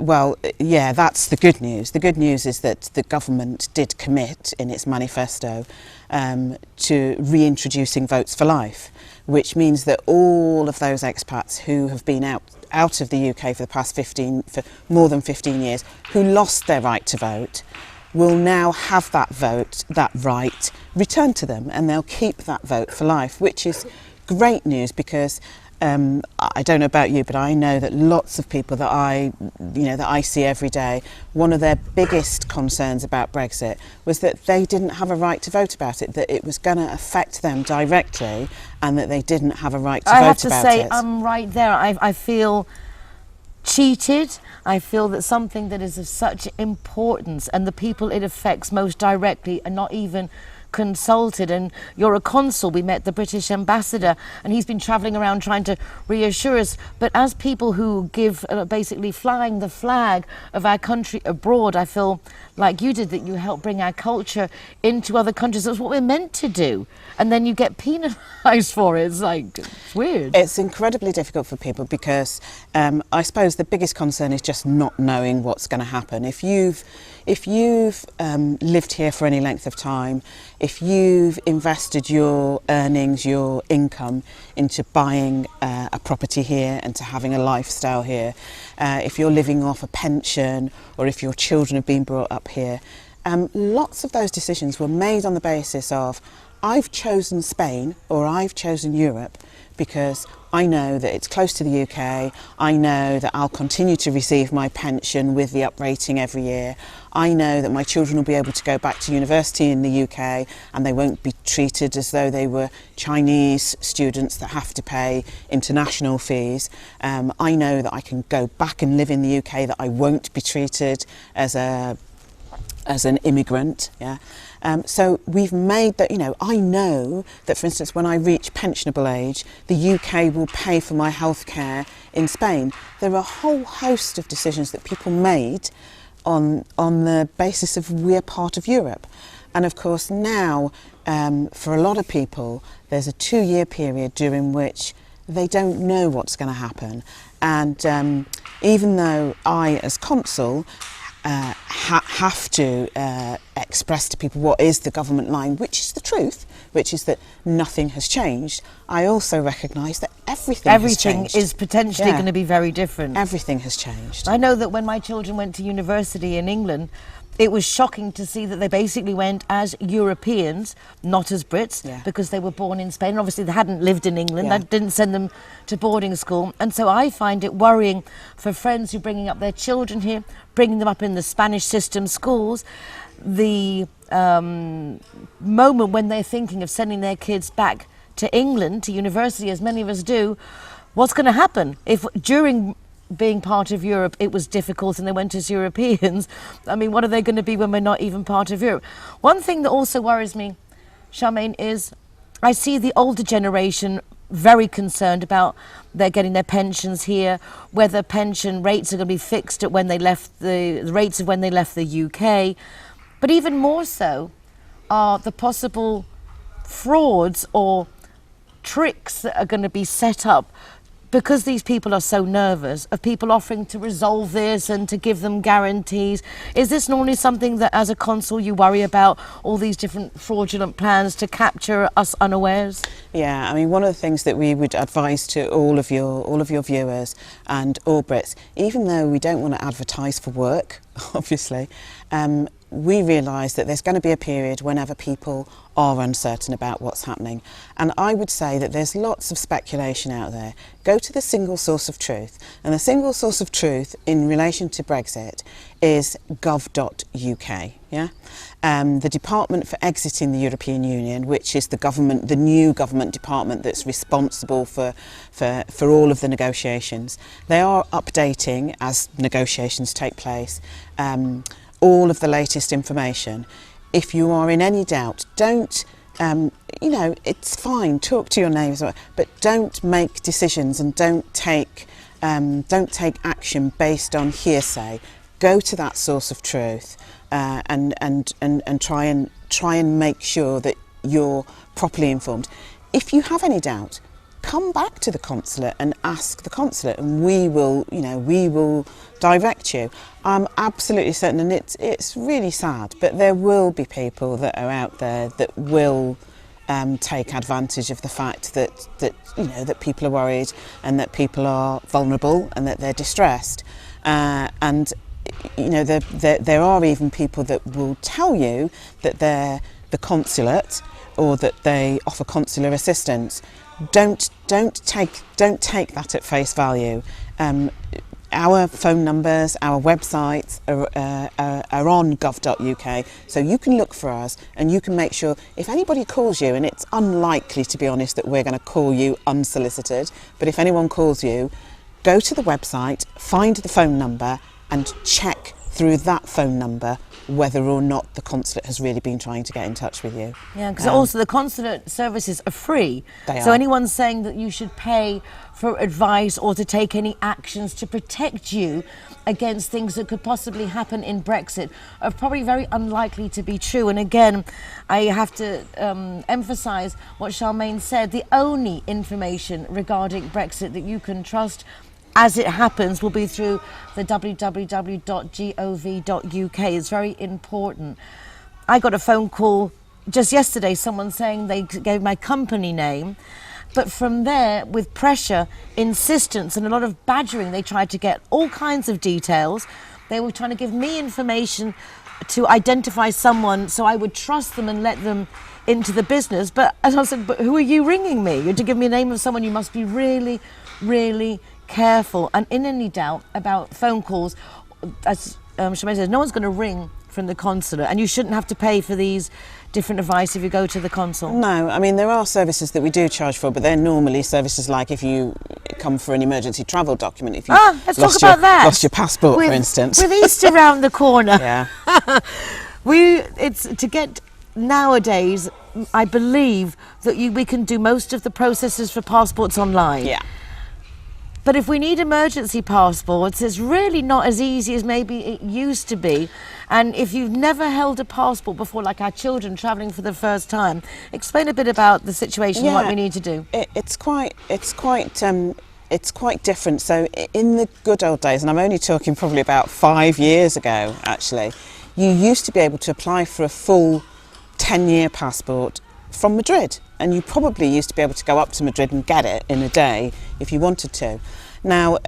Well, yeah, that's the good news. The good news is that the government did commit in its manifesto to reintroducing votes for life, which means that all of those expats who have been out of the UK for more than 15 years, who lost their right to vote, will now have that right returned to them, and they'll keep that vote for life, which is great news, because I don't know about you, but I know that lots of people that I see every day, one of their biggest concerns about Brexit was that they didn't have a right to vote about it, that it was going to affect them directly, and that they didn't have a right to vote about it. I have to say, I'm right there. I feel cheated. I feel that something that is of such importance, and the people it affects most directly are not even consulted. And you're a consul. We met the British ambassador, and he's been travelling around trying to reassure us. But as people who give basically flying the flag of our country abroad, I feel like you did, that you help bring our culture into other countries. That's what we're meant to do, and then you get penalised for it. It's like, it's weird. It's incredibly difficult for people, because I suppose the biggest concern is just not knowing what's going to happen. If you've lived here for any length of time, if you've invested your earnings, your income into buying a property here and to having a lifestyle here, if you're living off a pension, or if your children have been brought up here, lots of those decisions were made on the basis of, I've chosen Spain or I've chosen Europe because I know that it's close to the UK, I know that I'll continue to receive my pension with the uprating every year, I know that my children will be able to go back to university in the UK and they won't be treated as though they were Chinese students that have to pay international fees. I know that I can go back and live in the UK, that I won't be treated as an immigrant, yeah. So we've made that, I know that, for instance, when I reach pensionable age, the UK will pay for my healthcare in Spain. There are a whole host of decisions that people made on the basis of we're part of Europe. And of course now, for a lot of people, there's a 2-year period during which they don't know what's going to happen. And even though I, as consul, have to express to people what is the government line, which is the truth, which is that nothing has changed, I also recognise that everything has changed. Is potentially going to be very different. Everything has changed. I know that when my children went to university in England, it was shocking to see that they basically went as Europeans, not as Brits, because they were born in Spain. Obviously, they hadn't lived in England. That didn't send them to boarding school. And so I find it worrying for friends who are bringing up their children here, bringing them up in the Spanish system schools, the moment when they're thinking of sending their kids back to England, to university, as many of us do. What's going to happen if during being part of Europe it was difficult and they went as Europeans? I mean, what are they going to be when we're not even part of Europe? One thing that also worries me, Charmaine, is I see the older generation very concerned about they're getting their pensions here, whether pension rates are going to be fixed at when they left the rates of when they left the UK. But even more so are the possible frauds or tricks that are going to be set up because these people are so nervous, of people offering to resolve this and to give them guarantees. Is this normally something that as a consul you worry about, all these different fraudulent plans to capture us unawares? Yeah, I mean, one of the things that we would advise to all of your viewers and all Brits, even though we don't want to advertise for work, obviously, we realise that there's going to be a period whenever people are uncertain about what's happening. And I would say that there's lots of speculation out there. Go to the single source of truth. And the single source of truth in relation to Brexit is gov.uk. Yeah? The Department for Exiting the European Union, which is the new government department that's responsible for all of the negotiations. They are updating, as negotiations take place, all of the latest information. If you are in any doubt, don't, it's fine, talk to your neighbours, but don't make decisions and don't take action based on hearsay. Go to that source of truth and try and make sure that you're properly informed. If you have any doubt, come back to the consulate and ask the consulate, and we will direct you. I'm absolutely certain, and it's really sad, but there will be people that are out there that will take advantage of the fact that people are worried and that people are vulnerable and that they're distressed, and there are even people that will tell you that they're the consulate or that they offer consular assistance. Don't take that at face value. Our phone numbers, our websites are on gov.uk, so you can look for us and you can make sure if anybody calls you, and it's unlikely, to be honest, that we're going to call you unsolicited, but if anyone calls you, go to the website, find the phone number and check through that phone number whether or not the consulate has really been trying to get in touch with you. Yeah, because also the consulate services are free. So anyone saying that you should pay for advice or to take any actions to protect you against things that could possibly happen in Brexit are probably very unlikely to be true. And again, I have to emphasise what Charmaine said. The only information regarding Brexit that you can trust as it happens will be through the www.gov.uk. It's very important. I got a phone call just yesterday, someone saying they gave my company name, but from there, with pressure, insistence and a lot of badgering, they tried to get all kinds of details. They were trying to give me information to identify someone so I would trust them and let them into the business. But as I said, but who are you ringing me? You're to give me a name of someone. You must be really, really careful. And in any doubt about phone calls, as Charmaine says, no one's going to ring from the consulate, and you shouldn't have to pay for these different advice if you go to the consul. No, I mean, there are services that we do charge for, but they're normally services like if you come for an emergency travel document, if you lost your passport, for instance. With Easter round the corner. Yeah. It's to get nowadays, I believe that we can do most of the processes for passports online. Yeah. But if we need emergency passports, it's really not as easy as maybe it used to be. And if you've never held a passport before, like our children travelling for the first time, explain a bit about the situation and what we need to do. It's quite different. So in the good old days, and I'm only talking probably about 5 years ago, actually, you used to be able to apply for a full 10-year passport from Madrid, and you probably used to be able to go up to Madrid and get it in a day if you wanted to. Now,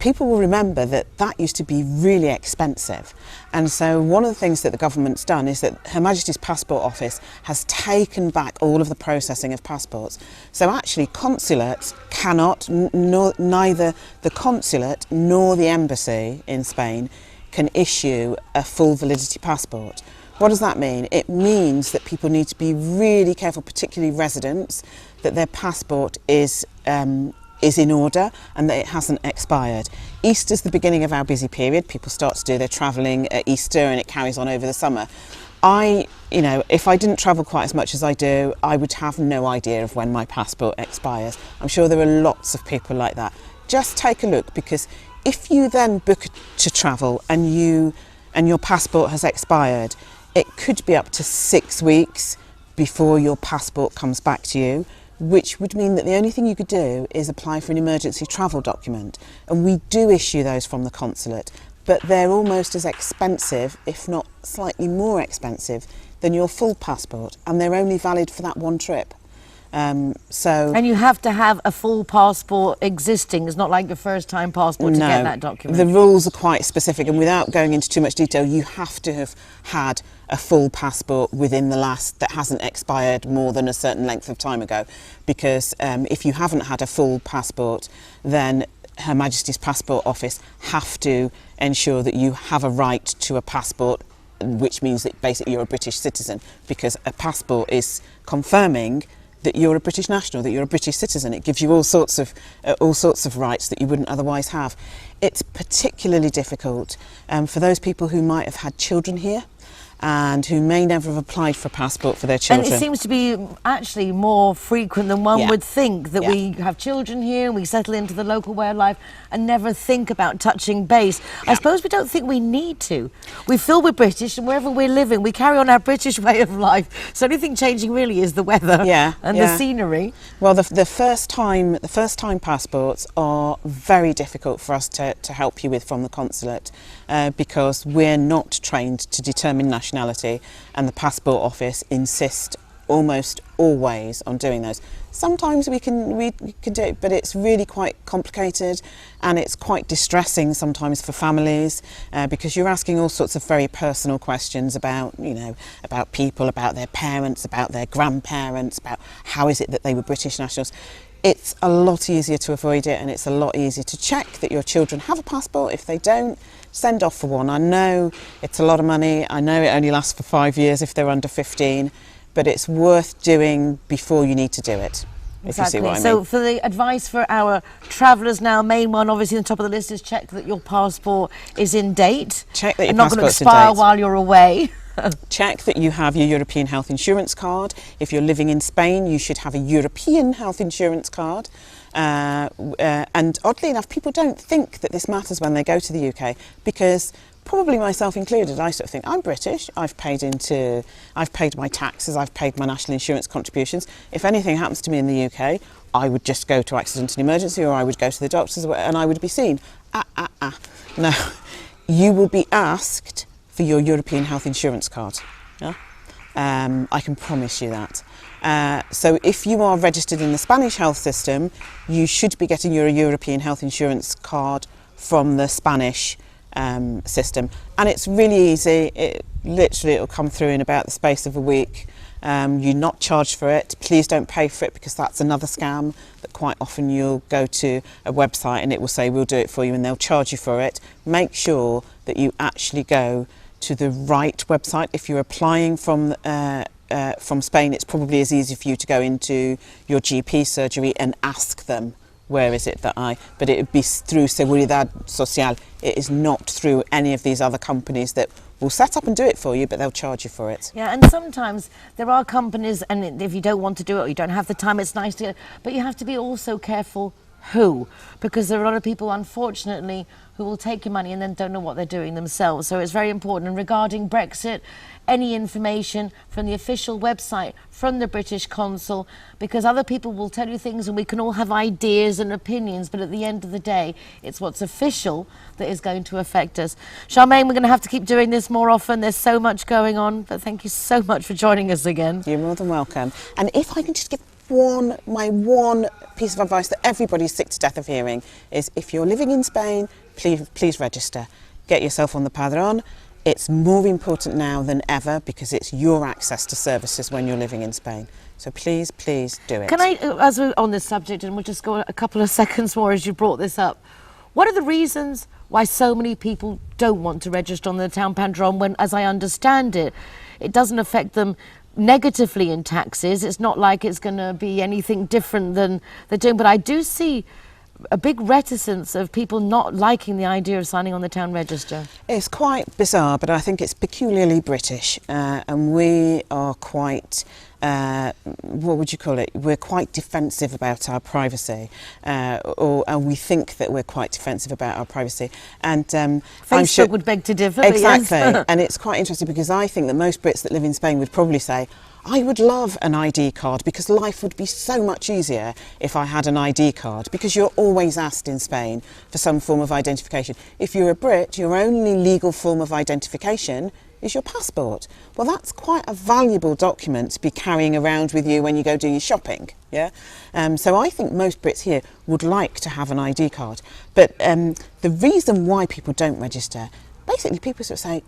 people will remember that that used to be really expensive, and so one of the things that the government's done is that Her Majesty's Passport Office has taken back all of the processing of passports. So actually consulates cannot, neither the consulate nor the embassy in Spain can issue a full validity passport. What does that mean? It means that people need to be really careful, particularly residents, that their passport is in order and that it hasn't expired. Easter's the beginning of our busy period. People start to do their travelling at Easter and it carries on over the summer. If I didn't travel quite as much as I do, I would have no idea of when my passport expires. I'm sure there are lots of people like that. Just take a look, because if you then book to travel and your passport has expired, it could be up to 6 weeks before your passport comes back to you, which would mean that the only thing you could do is apply for an emergency travel document. And we do issue those from the consulate, but they're almost as expensive, if not slightly more expensive, than your full passport, and they're only valid for that one trip. And you have to have a full passport existing. It's not like your first time passport to get that document. The rules are quite specific, and without going into too much detail, you have to have had a full passport within the last, that hasn't expired more than a certain length of time ago, because if you haven't had a full passport, then Her Majesty's Passport Office have to ensure that you have a right to a passport, which means that basically you're a British citizen, because a passport is confirming that you're a British national, that you're a British citizen. It gives you all sorts of rights that you wouldn't otherwise have. It's particularly difficult for those people who might have had children here and who may never have applied for a passport for their children. And it seems to be actually more frequent than one would think, that we have children here and we settle into the local way of life and never think about touching base. I suppose we don't think we need to. We feel we're British, and wherever we're living, we carry on our British way of life. So the only thing changing really is the weather and the scenery. Well, the first time passports are very difficult for us to help you with from the consulate, because we're not trained to determine nationality, and the Passport Office insist almost always on doing those. Sometimes we can do it, but it's really quite complicated, and it's quite distressing sometimes for families, because you're asking all sorts of very personal questions about people, about their parents, about their grandparents, about how is it that they were British nationals. It's a lot easier to avoid it, and it's a lot easier to check that your children have a passport. If they don't, send off for one. I know it's a lot of money. I know it only lasts for 5 years if they're under 15, but it's worth doing before you need to do it. Exactly. If you see what I mean. So for the advice for our travellers now, main one obviously on the top of the list is check that your passport is in date. Check that your and not going to passport's in expire date. while you're away. Check that you have your European health insurance card. If you're living in Spain, you should have a European health insurance card. And oddly enough, people don't think that this matters when they go to the UK, because probably myself included, I sort of think, I'm British, I've paid my taxes, I've paid my national insurance contributions. If anything happens to me in the UK, I would just go to accident and emergency, or I would go to the doctors and I would be seen. No, you will be asked for your European health insurance card. Yeah? I can promise you that. So if you are registered in the Spanish health system, you should be getting your European health insurance card from the Spanish system. And it's really easy. It'll come through in about the space of a week. You're not charged for it. Please don't pay for it, because that's another scam, that quite often you'll go to a website and it will say we'll do it for you, and they'll charge you for it. Make sure that you actually go to the right website. If you're applying from Spain, it's probably as easy for you to go into your GP surgery and ask them, where is it that but it would be through Seguridad Social. It is not through any of these other companies that will set up and do it for you, but they'll charge you for it. Yeah, and sometimes there are companies, and if you don't want to do it or you don't have the time, it's nice to, but you have to be also careful who, because there are a lot of people, unfortunately, who will take your money and then don't know what they're doing themselves. So it's very important. And regarding Brexit, any information from the official website, from the British consul, because other people will tell you things and we can all have ideas and opinions, but at the end of the day, it's what's official that is going to affect us. Charmaine, we're going to have to keep doing this more often. There's so much going on, but thank you so much for joining us again. You're more than welcome. And if I can just give my one piece of advice that everybody's sick to death of hearing is if you're living in Spain, please register. Get yourself on the Padrón. It's more important now than ever because it's your access to services when you're living in Spain. So please do it. Can I, as we're on this subject, and we'll just go a couple of seconds more as you brought this up, what are the reasons why so many people don't want to register on the town Padrón when, as I understand it, it doesn't affect them negatively in taxes? It's not like it's going to be anything different than they're doing, but I do see a big reticence of people not liking the idea of signing on the town register. It's quite bizarre, but I think it's peculiarly British, and we are quite, what would you call it? We're quite defensive about our privacy, and we think that we're quite defensive about our privacy. And Facebook sure, would beg to differ. Exactly, yes. And it's quite interesting because I think that most Brits that live in Spain would probably say, I would love an ID card because life would be so much easier if I had an ID card, because you're always asked in Spain for some form of identification. If you're a Brit, your only legal form of identification is your passport. Well, that's quite a valuable document to be carrying around with you when you go do your shopping. Yeah, so I think most Brits here would like to have an ID card. But the reason why people don't register, basically people sort of say,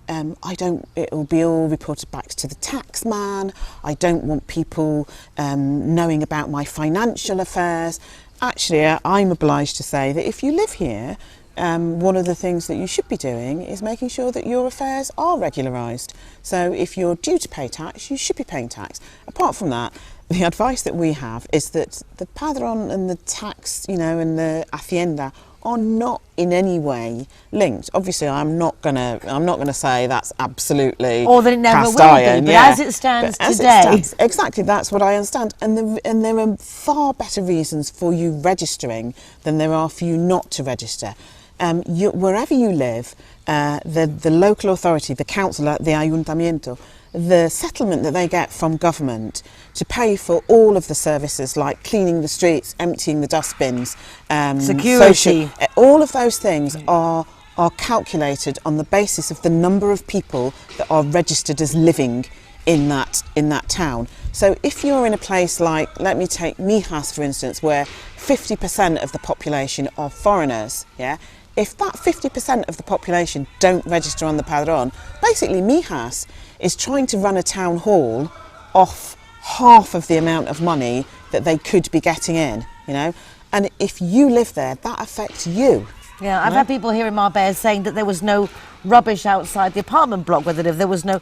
it will be all reported back to the tax man, I don't want people knowing about my financial affairs. Actually, I'm obliged to say that if you live here, one of the things that you should be doing is making sure that your affairs are regularised. So if you're due to pay tax, you should be paying tax. Apart from that, the advice that we have is that the Padrón and the tax, and the Hacienda are not in any way linked. Obviously, I'm not gonna say that's absolutely or that it never cast will iron, be. But yeah. as it stands But today, as it stands, exactly, that's what I understand. And there are far better reasons for you registering than there are for you not to register. Wherever you live, the local authority, the council, the ayuntamiento, the settlement that they get from government to pay for all of the services like cleaning the streets, emptying the dustbins, security, all of those things are calculated on the basis of the number of people that are registered as living in that town. So if you're in a place like, let me take Mijas for instance, where 50% of the population are foreigners, yeah. If that 50% of the population don't register on the Padrón, basically Mijas is trying to run a town hall off half of the amount of money that they could be getting in, And if you live there, that affects you. Yeah, I've had people here in Marbella saying that there was no rubbish outside the apartment block where they live. There was no,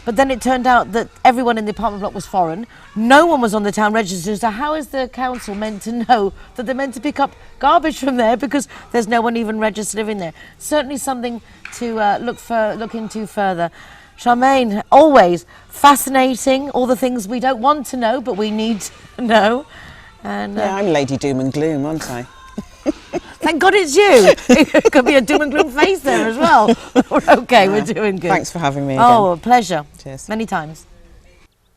but then it turned out that everyone in the apartment block was foreign. No one was on the town register. So how is the council meant to know that they're meant to pick up garbage from there because there's no one even registered living there? Certainly something to look into further. Charmaine, always fascinating. All the things we don't want to know, but we need to know. And yeah, I'm Lady Doom and Gloom, aren't I? Thank God it's you. It could be a doom and gloom face there as well. We're okay, we're doing good. Thanks for having me again. Oh, a pleasure. Cheers. Many times.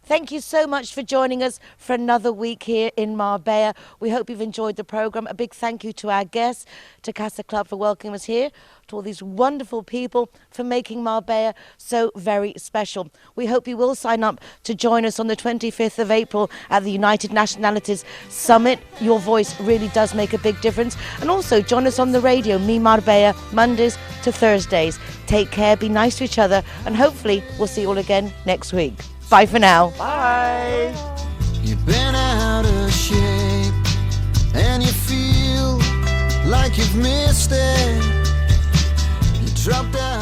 Thank you so much for joining us for another week here in Marbella. We hope you've enjoyed the programme. A big thank you to our guests, to Casa Club for welcoming us here, to all these wonderful people for making Marbella so very special. We hope you will sign up to join us on the 25th of April at the United Nationalities Summit. Your voice really does make a big difference. And also join us on the radio, Mi Marbella, Mondays to Thursdays. Take care, be nice to each other, and hopefully we'll see you all again next week. Bye for now. Bye. You've been out of shape and you feel like you've missed it. You dropped out.